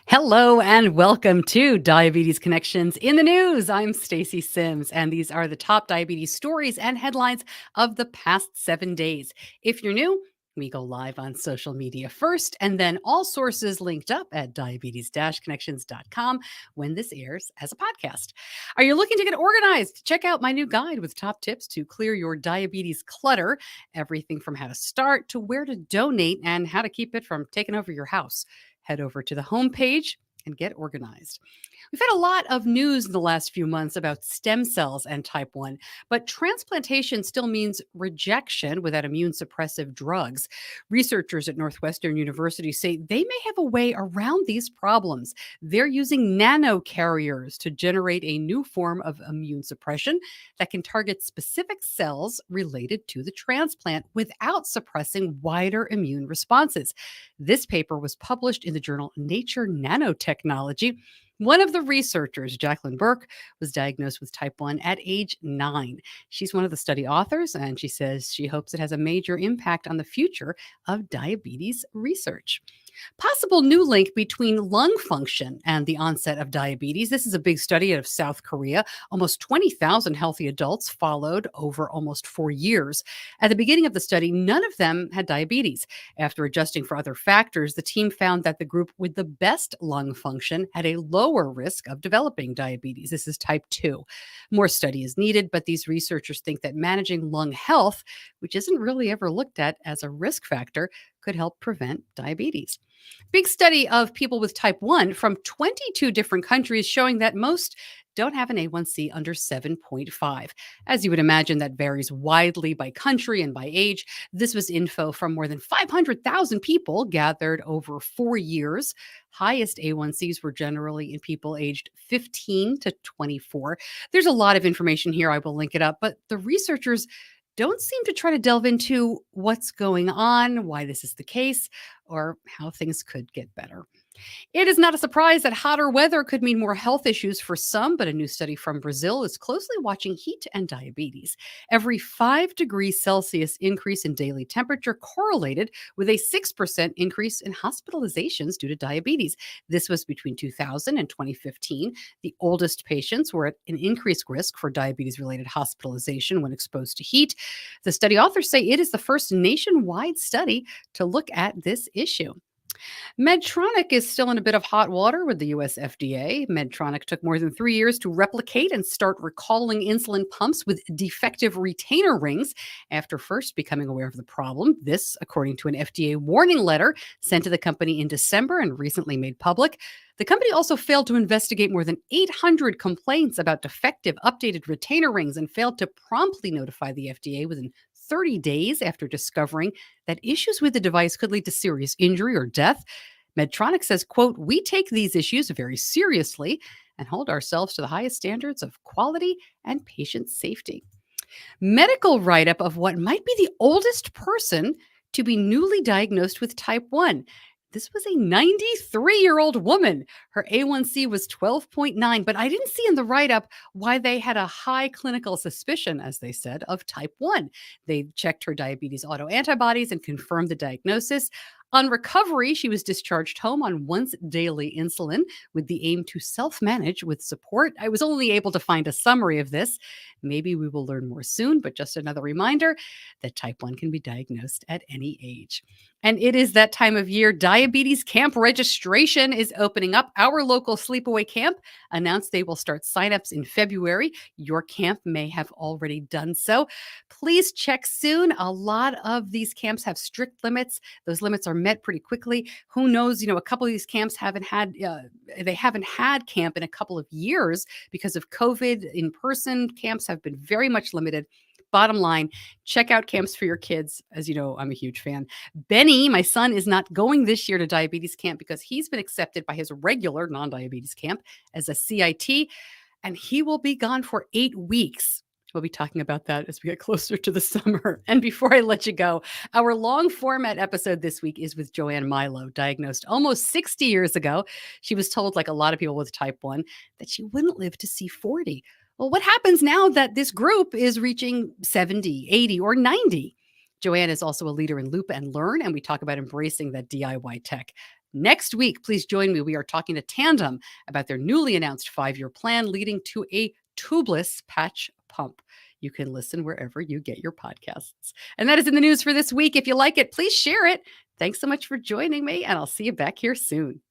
Hello and welcome to Diabetes Connections in the News. I'm Stacy Sims, and these are the top diabetes stories and headlines of the past 7 days. If you're new, we go live on social media first, and then all sources linked up at diabetes-connections.com when this airs as a podcast. Are you looking to get organized? Check out my new guide with top tips to clear your diabetes clutter, everything from how to start to where to donate and how to keep it from taking over your house. Head over to the homepage and get organized. We've had a lot of news in the last few months about stem cells and type 1, but transplantation still means rejection without immune suppressive drugs. Researchers at Northwestern University say they may have a way around these problems. They're using nanocarriers to generate a new form of immune suppression that can target specific cells related to the transplant without suppressing wider immune responses. This paper was published in the journal Nature Nanotechnology. One of the researchers, Jacqueline Burke, was diagnosed with type 1 at age 9. She's one of the study authors, and she says she hopes it has a major impact on the future of diabetes research. Possible new link between lung function and the onset of diabetes. This is a big study out of South Korea. Almost 20,000 healthy adults followed over almost 4 years. At the beginning of the study, none of them had diabetes. After adjusting for other factors, the team found that the group with the best lung function had a lower risk of developing diabetes. This is type 2. More study is needed, but these researchers think that managing lung health, which isn't really ever looked at as a risk factor, could help prevent diabetes. Big study of people with type 1 from 22 different countries showing that most don't have an A1C under 7.5. As you would imagine, that varies widely by country and by age. This was info from more than 500,000 people gathered over 4 years. Highest A1Cs were generally in people aged 15 to 24. There's a lot of information here. I will link it up, but the researchers don't seem to try to delve into what's going on, why this is the case, or how things could get better. It is not a surprise that hotter weather could mean more health issues for some, but a new study from Brazil is closely watching heat and diabetes. Every 5 degrees Celsius increase in daily temperature correlated with a 6% increase in hospitalizations due to diabetes. This was between 2000 and 2015. The oldest patients were at an increased risk for diabetes related hospitalization when exposed to heat. The study authors say it is the first nationwide study to look at this issue. Medtronic is still in a bit of hot water with the US FDA. Medtronic took more than 3 years to replicate and start recalling insulin pumps with defective retainer rings after first becoming aware of the problem. This, according to an FDA warning letter sent to the company in December and recently made public. The company also failed to investigate more than 800 complaints about defective updated retainer rings and failed to promptly notify the FDA within 30 days after discovering that issues with the device could lead to serious injury or death. Medtronic says, quote, "We take these issues very seriously and hold ourselves to the highest standards of quality and patient safety." Medical write-up of what might be the oldest person to be newly diagnosed with type 1. This was a 93-year-old woman. Her A1C was 12.9, but I didn't see in the write up why they had a high clinical suspicion, as they said, of type 1. They checked her diabetes autoantibodies and confirmed the diagnosis. On recovery, she was discharged home on once daily insulin with the aim to self manage with support. I was only able to find a summary of this. Maybe we will learn more soon, but just another reminder that type 1 can be diagnosed at any age. And it is that time of year. Diabetes camp registration is opening up. Our local sleepaway camp announced they will start signups in February. Your camp may have already done so. Please check soon. A lot of these camps have strict limits. Those limits are met pretty quickly. Who knows? A couple of these camps haven't had camp in a couple of years because of COVID. In person camps have been very much limited. Bottom line, check out camps for your kids. As you know, I'm a huge fan. Benny, my son, is not going this year to diabetes camp because he's been accepted by his regular non-diabetes camp as a CIT, and he will be gone for 8 weeks. We'll be talking about that as we get closer to the summer. And before I let you go, our long format episode this week is with Joanne Milo, diagnosed almost 60 years ago. She was told, like a lot of people with type 1, that she wouldn't live to see 40. Well, what happens now that this group is reaching 70, 80, or 90? Joanne is also a leader in Loop and Learn, and we talk about embracing that DIY tech. Next week, please join me. We are talking to Tandem about their newly announced 5-year plan leading to a tubeless patch pump. You can listen wherever you get your podcasts. And that is in the news for this week. If you like it, please share it. Thanks so much for joining me, and I'll see you back here soon.